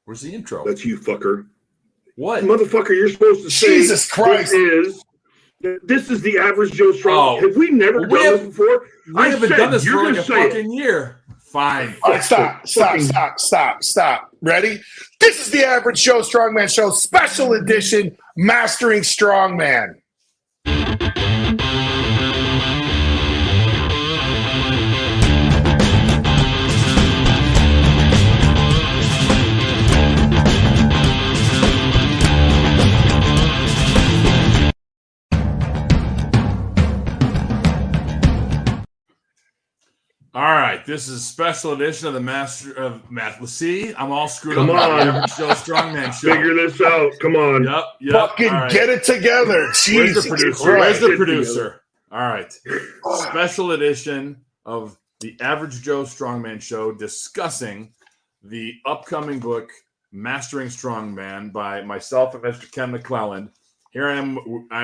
Where's the intro? That's you, fucker. What? Motherfucker, you're supposed to say Jesus Christ. This is the average Joe Strong. Have we never done this before? We haven't done this for like a fucking year. Fine. All right, stop. Ready? This is the Average Joe Strongman Show, special edition, Mastering Strongman. All right, this is a special edition of the Master of Math. See, I'm all screwed up. Come on, the Average Joe Strongman Show. Figure this out. Come on. Yep. Fucking get it together. Where's the producer? Where's the producer? All right, special edition of the Average Joe Strongman Show, discussing the upcoming book Mastering Strongman by myself and Mr. Ken McClelland. Here I am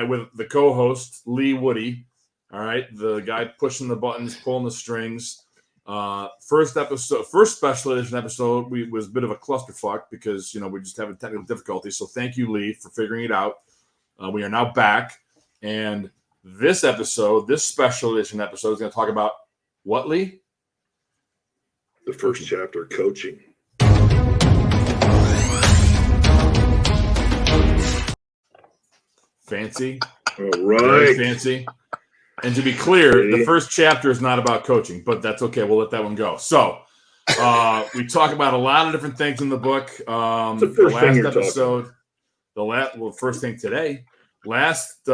with the co-host Lee Woody. All right, the guy pushing the buttons, pulling the strings. First special edition episode, was a bit of a clusterfuck because we just having technical difficulties. So thank you, Lee, for figuring it out. We are now back, and this special edition episode, is going to talk about what, Lee? The first chapter, coaching. Fancy. All right. Very fancy. And to be clear, the first chapter is not about coaching, but that's okay. We'll let that one go. So we talk about a lot of different things in the book. First thing today. Last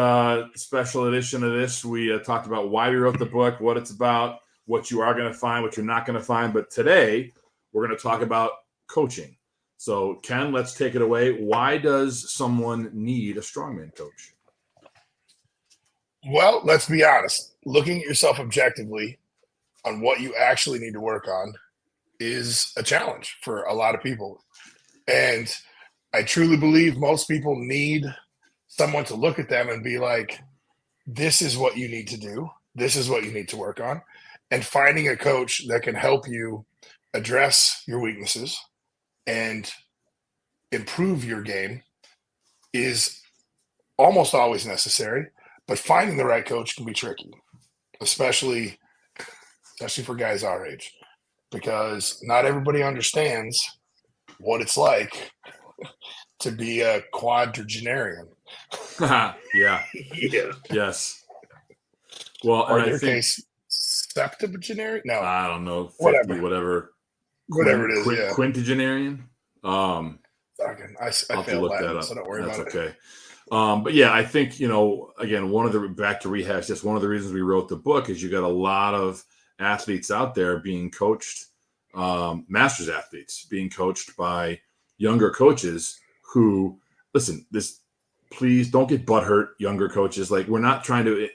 special edition of this, we talked about why we wrote the book, what it's about, what you are going to find, what you're not going to find. But today, we're going to talk about coaching. So, Ken, let's take it away. Why does someone need a strongman coach? Well, let's be honest. Looking at yourself objectively on what you actually need to work on is a challenge for a lot of people. And I truly believe most people need someone to look at them and be like, this is what you need to do. This is what you need to work on. And finding a coach that can help you address your weaknesses and improve your game is almost always necessary. But finding the right coach can be tricky, especially for guys our age, because not everybody understands what it's like to be a quadragenarian. Yeah. Yes. Well, or in their case, septuagenarian? No. I don't know. 50, whatever it is. Quintagenarian? I failed Latin, so don't worry about it. That's okay. But yeah, I think, again, back to rehash, just one of the reasons we wrote the book is you got a lot of athletes out there being coached, masters athletes being coached by younger coaches who, listen, please don't get butthurt, younger coaches. Like, we're not trying to,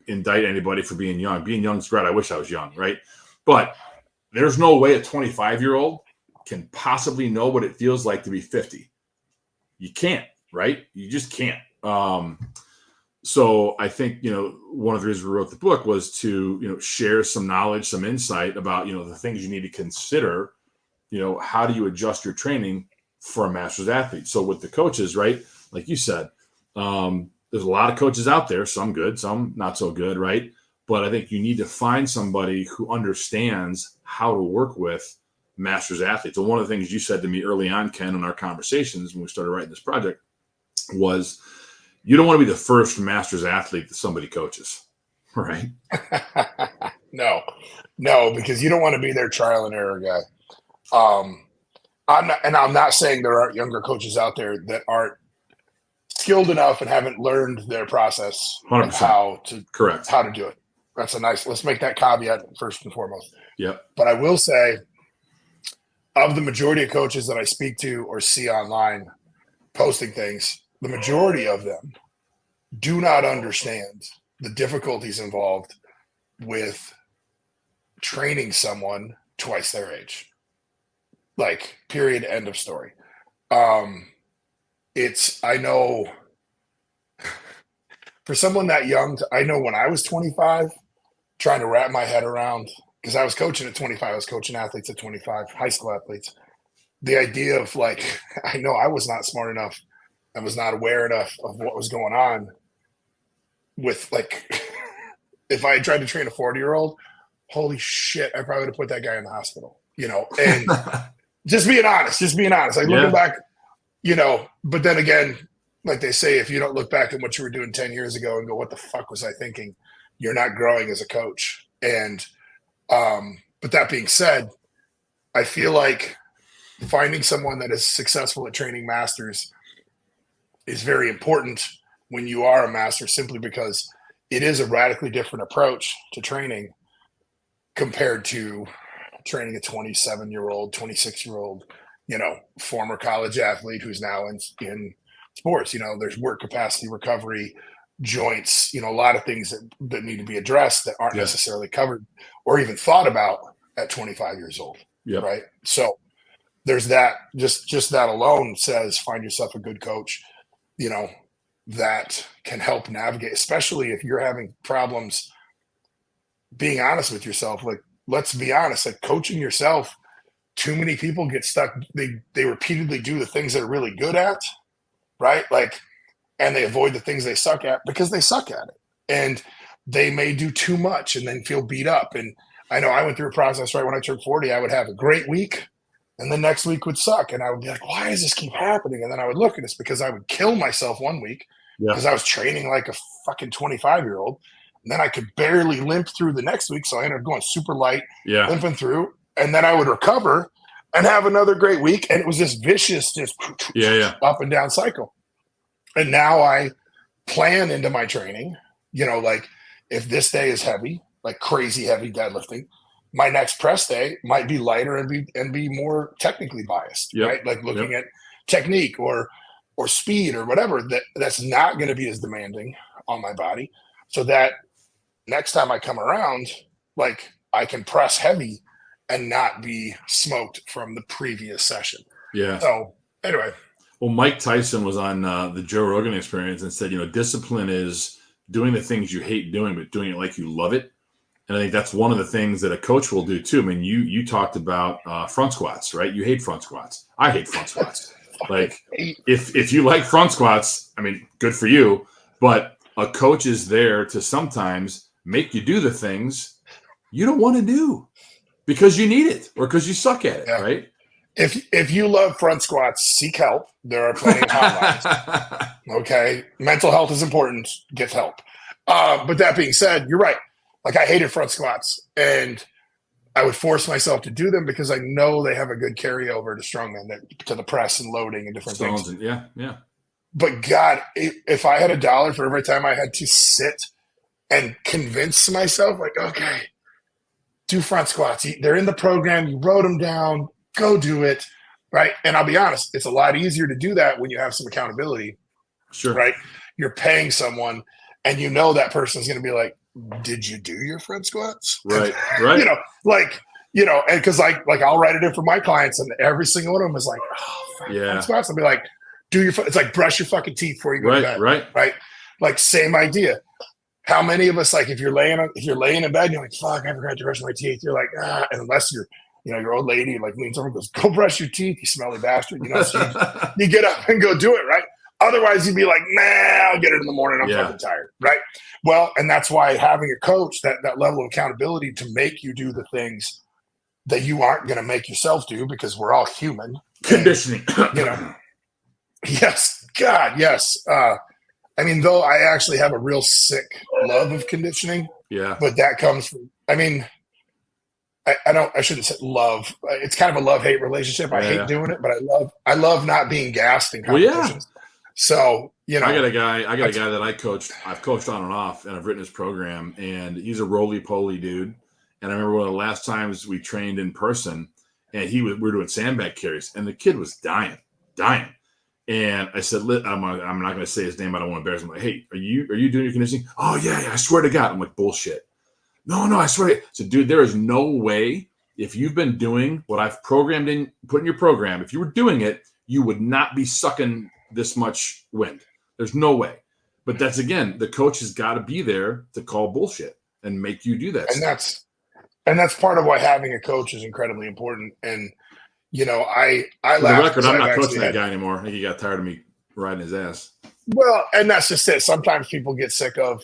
indict anybody for being young. Being young is great. I wish I was young, right? But there's no way a 25-year-old can possibly know what it feels like to be 50. You can't. Right? You just can't. So I think, one of the reasons we wrote the book was to, share some knowledge, some insight about, the things you need to consider, how do you adjust your training for a master's athlete? So with the coaches, right? Like you said, there's a lot of coaches out there, some good, some not so good, right? But I think you need to find somebody who understands how to work with master's athletes. And one of the things you said to me early on, Ken, in our conversations when we started writing this project, was you don't want to be the first master's athlete that somebody coaches, right? No, because you don't want to be their trial and error guy. I'm not saying there aren't younger coaches out there that aren't skilled enough and haven't learned their process 100%. Of how to do it. Let's make that caveat first and foremost. Yep. But I will say, of the majority of coaches that I speak to or see online posting things, the majority of them do not understand the difficulties involved with training someone twice their age. Like, period, end of story. I know for someone that young, I know when I was 25, trying to wrap my head around, because I was coaching at 25, I was coaching athletes at 25, high school athletes. the idea of like, I know I was not smart enough. I was not aware enough of what was going on with like, if I had tried to train a 40-year-old, holy shit, I probably would have put that guy in the hospital, and just being honest, like looking back, but then again, like they say, if you don't look back at what you were doing 10 years ago and go, what the fuck was I thinking? You're not growing as a coach. And, but that being said, I feel like finding someone that is successful at training masters is very important when you are a master, simply because it is a radically different approach to training compared to training a 27-year-old, 26-year-old, former college athlete who's now in sports. There's work capacity recovery, joints, a lot of things that need to be addressed that aren't necessarily covered or even thought about at 25 years old. Yeah. Right. So there's that, just that alone says, find yourself a good coach, that can help navigate, especially if you're having problems being honest with yourself. Like, let's be honest, like coaching yourself, too many people get stuck. They repeatedly do the things they're really good at, right? Like, and they avoid the things they suck at because they suck at it. And they may do too much and then feel beat up. And I know I went through a process right when I turned 40. I would have a great week and the next week would suck. And I would be like, why does this keep happening? And then I would look at this because I would kill myself one week because I was training like a fucking 25-year-old. And then I could barely limp through the next week. So I ended up going super light, limping through. And then I would recover and have another great week. And it was this vicious, just up and down cycle. And now I plan into my training, like if this day is heavy, like crazy heavy deadlifting, my next press day might be lighter and be more technically biased, right? Like looking at technique or speed or whatever, that's not going to be as demanding on my body, so that next time I come around, like I can press heavy and not be smoked from the previous session. Yeah. So anyway. Well, Mike Tyson was on the Joe Rogan Experience and said, discipline is doing the things you hate doing, but doing it like you love it. And I think that's one of the things that a coach will do too. I mean, you talked about front squats, right? You hate front squats. I hate front squats. Like if you like front squats, I mean, good for you. But a coach is there to sometimes make you do the things you don't want to do because you need it or because you suck at it, right? If you love front squats, seek help. There are plenty of hotlines. Okay. Mental health is important. Get help. But that being said, you're right. Like I hated front squats and I would force myself to do them because I know they have a good carryover to strongman, to the press and loading and different things. Yeah. But God, if I had $1 for every time I had to sit and convince myself, like, okay, do front squats. They're in the program. You wrote them down. Go do it, right? And I'll be honest, it's a lot easier to do that when you have some accountability, right? You're paying someone and that person's going to be like, did you do your front squats? Right. And because I'll write it in for my clients and every single one of them is like, front squats. I'll be like, it's like brush your fucking teeth before you go to bed. Right. Like same idea. How many of us, like if you're laying in bed and you're like, fuck, I forgot to brush my teeth. You're like, and unless you're, your old lady like leans over and goes, go brush your teeth, you smelly bastard. So you get up and go do it, right? Otherwise, you'd be like, nah, I'll get it in the morning. I'm fucking tired, right? Well, and that's why having a coach, that level of accountability to make you do the things that you aren't going to make yourself do, because we're all human. Conditioning. Yes, God, yes. I mean, though I actually have a real sick love of conditioning. Yeah. But that comes from, I shouldn't say love. It's kind of a love-hate relationship. I hate doing it, but I love not being gassed in competitions. So, I got a guy that I've coached on and off, and I've written his program, and he's a roly-poly dude. And I remember one of the last times we trained in person, and we were doing sandbag carries, and the kid was dying. And I said, I'm not going to say his name. I don't want to embarrass him. I'm like, hey, are you doing your conditioning? Oh, yeah, I swear to God. I'm like, bullshit. No, I swear to God. So, dude, there is no way, if you've been doing what I've put in your program, if you were doing it, you would not be sucking this much wind. There's no way. But that's, again, the coach has got to be there to call bullshit and make you do that. And that's part of why having a coach is incredibly important. And, I For the laugh. record, I'm not coaching that guy anymore. I think he got tired of me riding his ass. Well, and that's just it. Sometimes people get sick of,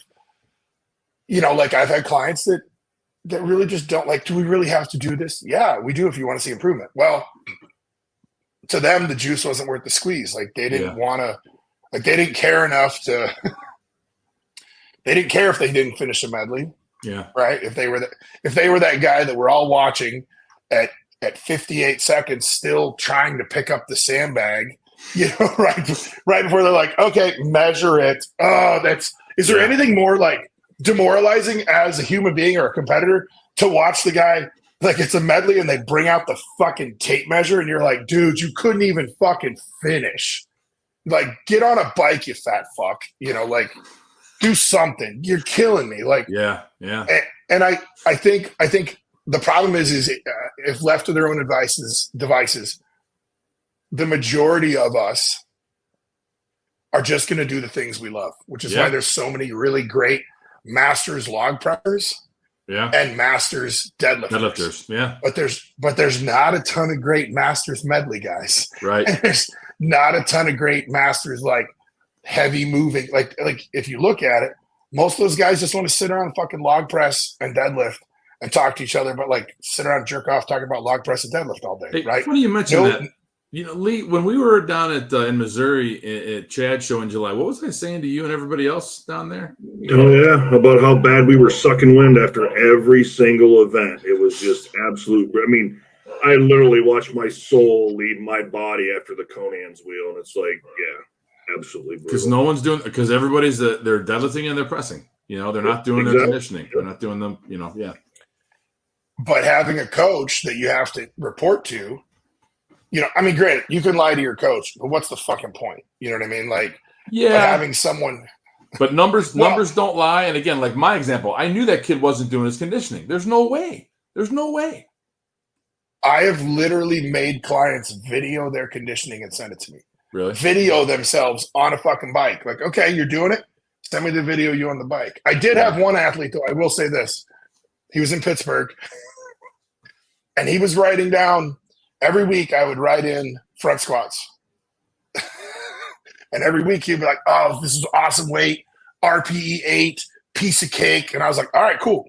like I've had clients that really just don't like, do we really have to do this? Yeah, we do if you want to see improvement. Well, to them, the juice wasn't worth the squeeze. Like they didn't want to, like they didn't care enough to, they didn't care if they didn't finish a medley. Yeah. Right. If they were that guy that we're all watching at 58 seconds, still trying to pick up the sandbag, right before they're like, okay, measure it. Oh, is there anything more like demoralizing as a human being or a competitor to watch the guy, like it's a medley and they bring out the fucking tape measure and you're like, dude, you couldn't even fucking finish. Like, get on a bike, you fat fuck. Like, do something. You're killing me. Like, yeah. And I think the problem is if left to their own devices, the majority of us are just going to do the things we love, which is why there's so many really great masters log preppers and masters deadlifters. Yeah. But there's not a ton of great masters medley guys. Right. And there's not a ton of great masters like heavy moving. Like if you look at it, most of those guys just want to sit around and fucking log press and deadlift and talk to each other, but like sit around and jerk off talking about log press and deadlift all day. Hey, right. Funny you mentioned that. Lee, when we were down in Missouri at Chad's show in July, what was I saying to you and everybody else down there? Oh, yeah, about how bad we were sucking wind after every single event. It was just absolute. I mean, I literally watched my soul leave my body after the Conan's wheel, and it's like, yeah, absolutely. Because no one's doing – because everybody's they're deadlifting and they're pressing. They're not doing their conditioning. They're not doing them, But having a coach that you have to report to, I mean, granted, you can lie to your coach, but what's the fucking point? You know what I mean? Like, having someone. But numbers don't lie. And again, like my example, I knew that kid wasn't doing his conditioning. There's no way. I have literally made clients video their conditioning and send it to me. Really? Video themselves on a fucking bike. Like, okay, you're doing it. Send me the video you on the bike. I did have one athlete, though. I will say this. He was in Pittsburgh. And he was writing down. Every week I would write in front squats. And every week he'd be like, oh, this is awesome weight, RPE 8, piece of cake. And I was like, all right, cool.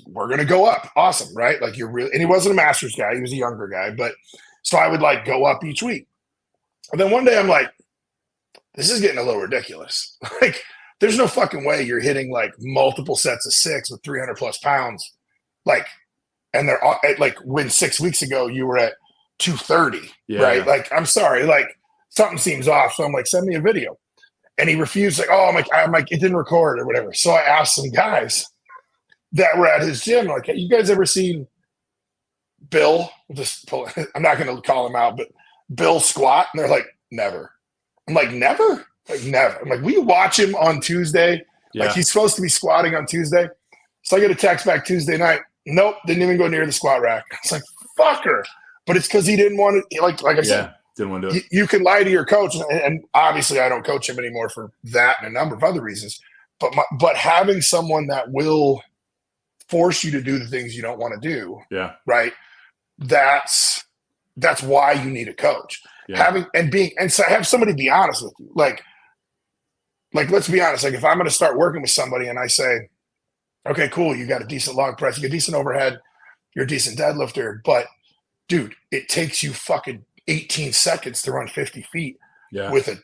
We're going to go up. Awesome, right? Like you're really – and he wasn't a master's guy. He was a younger guy. But so I would like go up each week. And then one day I'm like, this is getting a little ridiculous. Like there's no fucking way you're hitting like multiple sets of 6 with 300 plus pounds. Like – and they're all, like when 6 weeks ago you were at 230, right? Yeah. Like, I'm sorry, like something seems off. So I'm like, send me a video. And he refused, like, oh, I'm like, it didn't record or whatever. So I asked some guys that were at his gym, like, hey, you guys ever seen Bill? I'm not going to call him out, but Bill squat? And they're like, never. I'm like, never? Like, never. I'm like, will you watch him on Tuesday? Yeah. Like, he's supposed to be squatting on Tuesday. So I get a text back Tuesday night. Nope, didn't even go near the squat rack. It's like, fucker. But it's because he didn't want to, like I said, didn't want to do it. You can lie to your coach, and obviously I don't coach him anymore for that and a number of other reasons. But having someone that will force you to do the things you don't want to do, right? That's why you need a coach. Yeah. So have somebody be honest with you. Like let's be honest. Like if I'm going to start working with somebody and I say, okay, cool, you got a decent log press, you got a decent overhead, you're a decent deadlifter, but dude, it takes you fucking 18 seconds to run 50 feet with a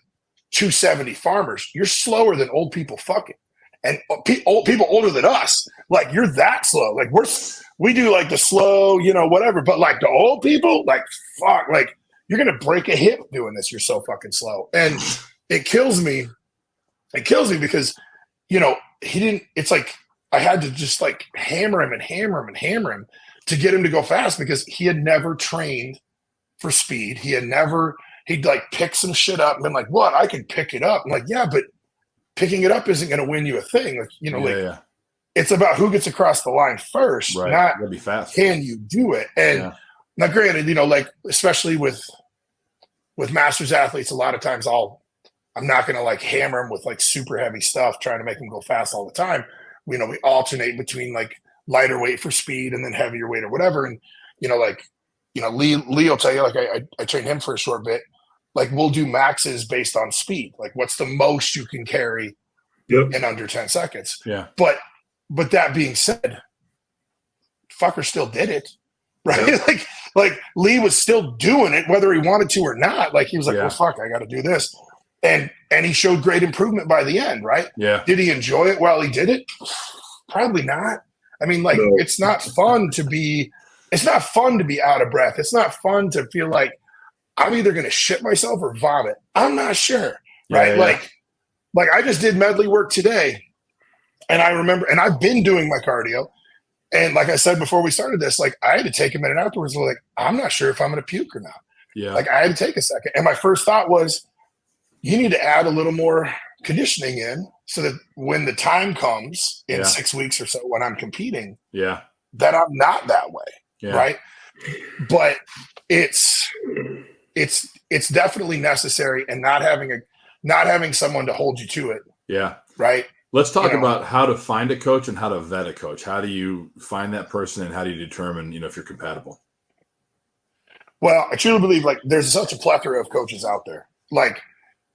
270 farmers. You're slower than old people fucking. And old people older than us, like you're that slow. Like we do like the slow, whatever. But like the old people, like fuck, like you're going to break a hip doing this. You're so fucking slow. And it kills me. It kills me because, he didn't, it's like I had to just like hammer him to get him to go fast because he had never trained for speed. He'd like pick some shit up and been like, what? I can pick it up. I'm like, yeah, but picking it up isn't going to win you a thing. Like, it's about who gets across the line first, not be fast. Can you do it? And now granted, like, especially with masters athletes, a lot of times I'm not going to like hammer them with like super heavy stuff, trying to make them go fast all the time. We alternate between like lighter weight for speed and then heavier weight or whatever. And, like Lee will tell you, like I trained him for a short bit. Like we'll do maxes based on speed. Like what's the most you can carry in under 10 seconds. Yeah. But that being said, fucker still did it. Right. Yeah. like Lee was still doing it, whether he wanted to or not. Like he was like, well, fuck, I got to do this. And he showed great improvement by the end. Right. Yeah. Did he enjoy it while he did it? Probably not. I mean, like, it's not fun to be out of breath. It's not fun to feel like I'm either going to shit myself or vomit. I'm not sure. Right. Yeah. Like I just did medley work today, and I remember, and I've been doing my cardio. And like I said before we started this, like I had to take a minute afterwards. Like, I'm not sure if I'm going to puke or not. Yeah. Like I had to take a second. And my first thought was, you need to add a little more conditioning in so that when the time comes in 6 weeks or so, when I'm competing, that I'm not that way. Yeah. Right. But it's definitely necessary, and not having someone to hold you to it. Yeah. Right. Let's talk about how to find a coach and how to vet a coach. How do you find that person, and how do you determine, if you're compatible? Well, I truly believe like there's such a plethora of coaches out there. Like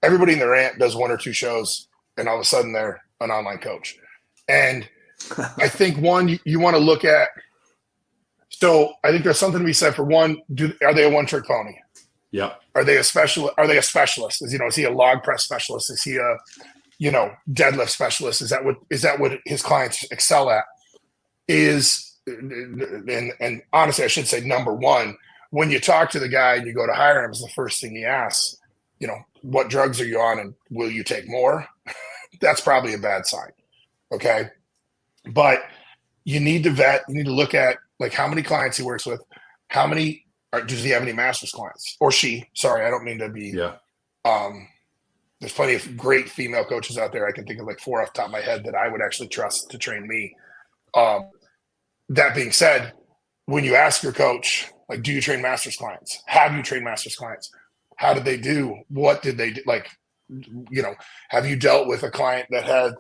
everybody and their aunt does 1 or 2 shows, and all of a sudden they're an online coach. And I think you want to look at. So I think there's something to be said for one. Are they a one-trick pony? Yeah. Are they a specialist? Is he a log press specialist? Is he a deadlift specialist? Is that what his clients excel at? And honestly, I should say number one, when you talk to the guy and you go to hire him, is the first thing he asks, what drugs are you on and will you take more? That's probably a bad sign. Okay. But you need to vet, you need to look at like how many clients he works with, does he have any master's clients or she? Sorry, I don't mean to be. Yeah. There's plenty of great female coaches out there. I can think of like 4 off the top of my head that I would actually trust to train me. That being said, when you ask your coach, like, do you train master's clients? Have you trained master's clients? How did they do? What did they do? Like, have you dealt with a client that had,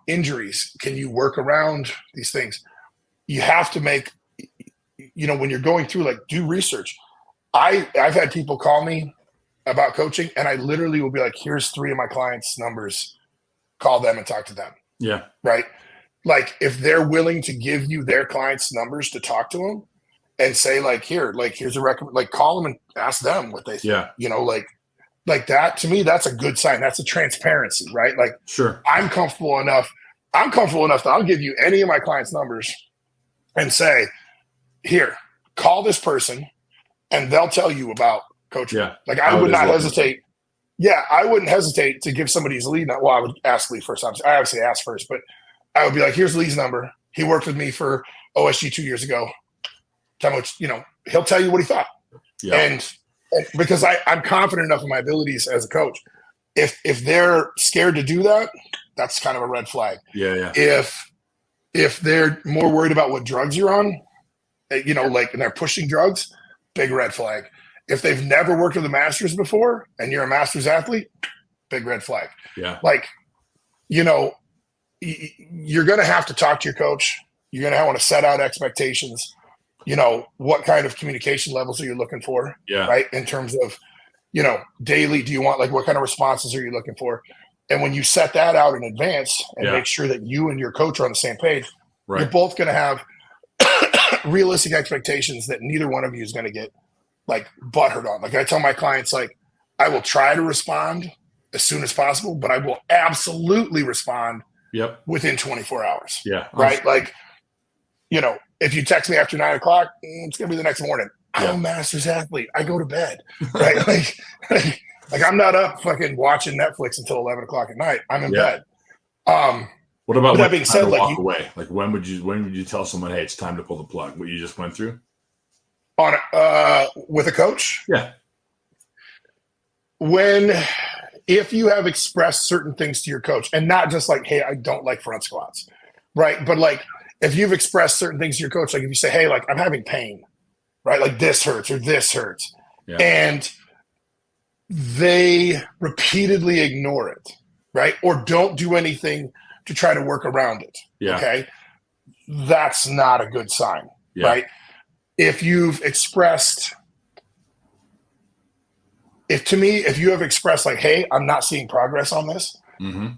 injuries? Can you work around these things? You have to make, when you're going through, like, do research. I've had people call me about coaching, and I literally will be like, here's 3 of my clients' numbers. Call them and talk to them. Yeah. Right. Like if they're willing to give you their clients' numbers to talk to them and say like, here's a recommend, like call them and ask them what they think, like that, to me, that's a good sign. That's a transparency, right? Like, sure. I'm comfortable enough that I'll give you any of my clients' numbers and say, here, call this person and they'll tell you about coaching. Yeah. Like I would not hesitate. Yeah. I wouldn't hesitate to give somebody's lead. Well, I would ask Lee first. I obviously ask first, but I would be like, here's Lee's number. He worked with me for OSG 2 years ago. Tell me what, he'll tell you what he thought. Yeah. And because I'm confident enough in my abilities as a coach. If they're scared to do that, that's kind of a red flag. Yeah, yeah. If they're more worried about what drugs you're on, like, and they're pushing drugs, big red flag. If they've never worked with a master's before and you're a master's athlete, big red flag. Yeah. Like, you're going to have to talk to your coach. You're going to want to set out expectations. What kind of communication levels are you looking for? Yeah. Right. In terms of, daily, do you want, like, what kind of responses are you looking for? And when you set that out in advance and make sure that you and your coach are on the same page, right, you're both going to have realistic expectations that neither one of you is going to get like butthurt on. Like I tell my clients, like, I will try to respond as soon as possible, but I will absolutely respond within 24 hours. Yeah. Right. Like, if you text me after 9 o'clock, it's going to be the next morning. I'm a master's athlete. I go to bed. Right. like I'm not up fucking watching Netflix until 11 o'clock at night. I'm in bed. What about that being said, like walk away? Like when would you tell someone, hey, it's time to pull the plug? What you just went through? On with a coach? Yeah. If you have expressed certain things to your coach, and not just like, hey, I don't like front squats, right? But like if you've expressed certain things to your coach, like if you say, hey, like I'm having pain, right? Like this hurts or this hurts. Yeah. And they repeatedly ignore it, right? Or don't do anything to try to work around it. Yeah. Okay. That's not a good sign, right? if you've expressed, if you have expressed like, hey, I'm not seeing progress on this,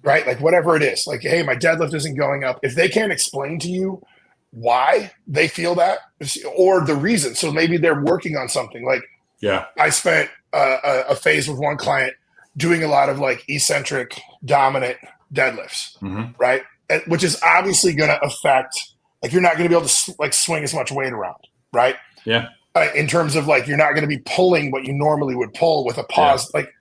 right? Like whatever it is, like, hey, my deadlift isn't going up. If they can't explain to you why they feel that or the reason, so maybe they're working on something. Like, I spent a phase with one client doing a lot of like eccentric dominant deadlifts, right? Which is obviously going to affect, like, you're not going to be able to like swing as much weight around, right? Yeah. In terms of like, you're not going to be pulling what you normally would pull with a pause. Like,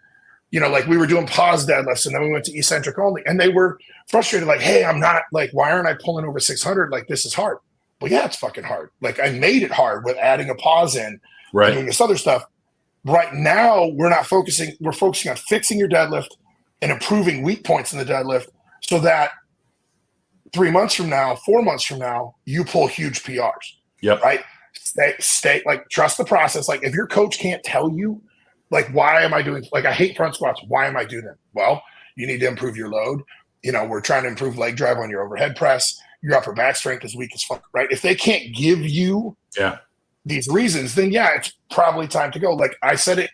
you know, like we were doing pause deadlifts and then we went to eccentric only, and they were frustrated. Like, hey, I'm not like, why aren't I pulling over 600? Like, this is hard. Well, yeah, it's fucking hard. Like, I made it hard with adding a pause in and doing this other stuff. Right now, we're focusing on fixing your deadlift and improving weak points in the deadlift so that 3 months from now, 4 months from now, you pull huge PRs. Yep. Right? Stay like, trust the process. Like, if your coach can't tell you, like, why am I doing, like, I hate front squats. Why am I doing them? Well, you need to improve your load. You know, we're trying to improve leg drive on your overhead press. Your upper back strength is weak as fuck, right? If they can't give you these reasons, then it's probably time to go. Like I said it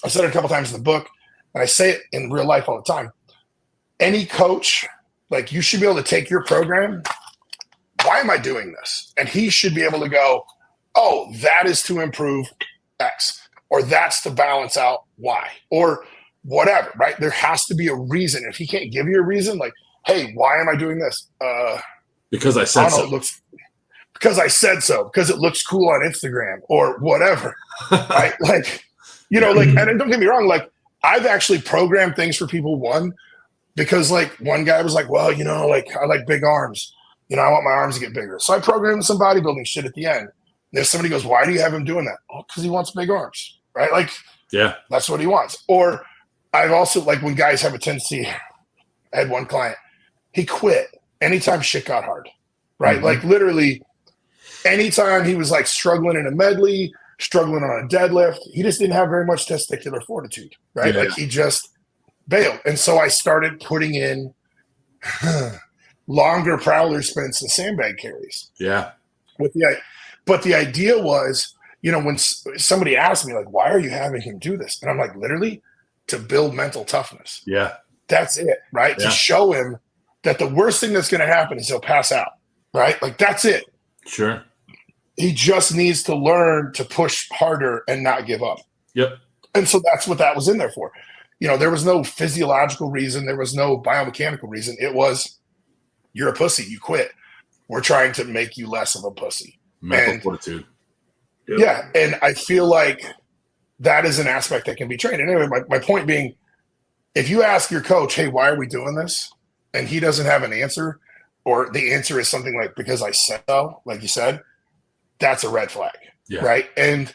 a couple times in the book, and I say it in real life all the time. Any coach, like, you should be able to take your program. Why am I doing this? And he should be able to go, oh, that is to improve X, or that's to balance out Y, or whatever, right? There has to be a reason. If he can't give you a reason, like, hey, why am I doing this? Because I said so. Because I said so. Because it looks cool on Instagram or whatever, right? Like, you know, like, and don't get me wrong, like, I've actually programmed things for people. One, because like one guy was like, well, you know, like, I like big arms. You know, I want my arms to get bigger. So I programmed some bodybuilding shit at the end. And if somebody goes, why do you have him doing that? Oh, because he wants big arms, right? Like, that's what he wants. Or I've also, like, when guys have a tendency, I had one client, he quit anytime shit got hard, right? Like, literally anytime he was like struggling in a medley, struggling on a deadlift, he just didn't have very much testicular fortitude, right? Like, he just bailed. And so I started putting in longer prowler sprints and sandbag carries. But the idea was, you know, when somebody asked me, like, why are you having him do this? And I'm like, literally to build mental toughness. That's it, right? To show him that the worst thing that's going to happen is he'll pass out, right? Like, that's it. Sure. He just needs to learn to push harder and not give up. And so that's what that was in there for. You know, there was no physiological reason. There was no biomechanical reason. It was, you're a pussy. You quit. We're trying to make you less of a pussy. Mental fortitude. Yeah. And I feel like that is an aspect that can be trained. And anyway, my point being, if you ask your coach, hey, why are we doing this? And he doesn't have an answer, or the answer is something like, because I said so, like you said, that's a red flag, right? And,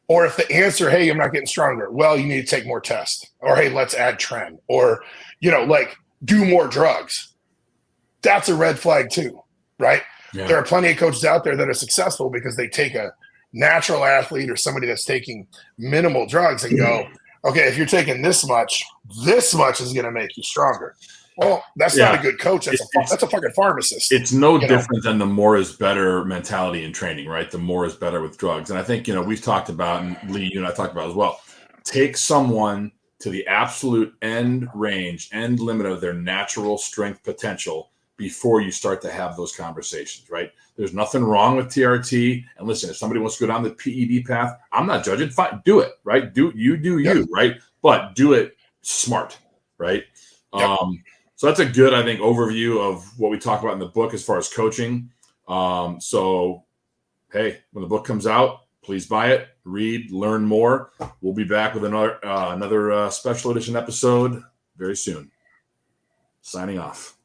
or if the answer, hey, I'm not getting stronger, well, you need to take more tests, or hey, let's add tren, or, you know, like, do more drugs. That's a red flag too, right? There are plenty of coaches out there that are successful because they take a natural athlete or somebody that's taking minimal drugs and go, okay, if you're taking this much is going to make you stronger. Well, that's not a good coach. That's a fucking pharmacist. It's no different than the more is better mentality in training, right? The more is better with drugs. And I think, you know, we've talked about, and Lee, you and I talked about as well, take someone to the absolute end range, end limit of their natural strength potential before you start to have those conversations, right? There's nothing wrong with TRT. And listen, if somebody wants to go down the PED path, I'm not judging. Fine, do it, right? Do you, right? But do it smart, right? So that's a good, I think, overview of what we talk about in the book as far as coaching. So, hey, when the book comes out, please buy it, read, learn more. We'll be back with another special edition episode very soon. Signing off.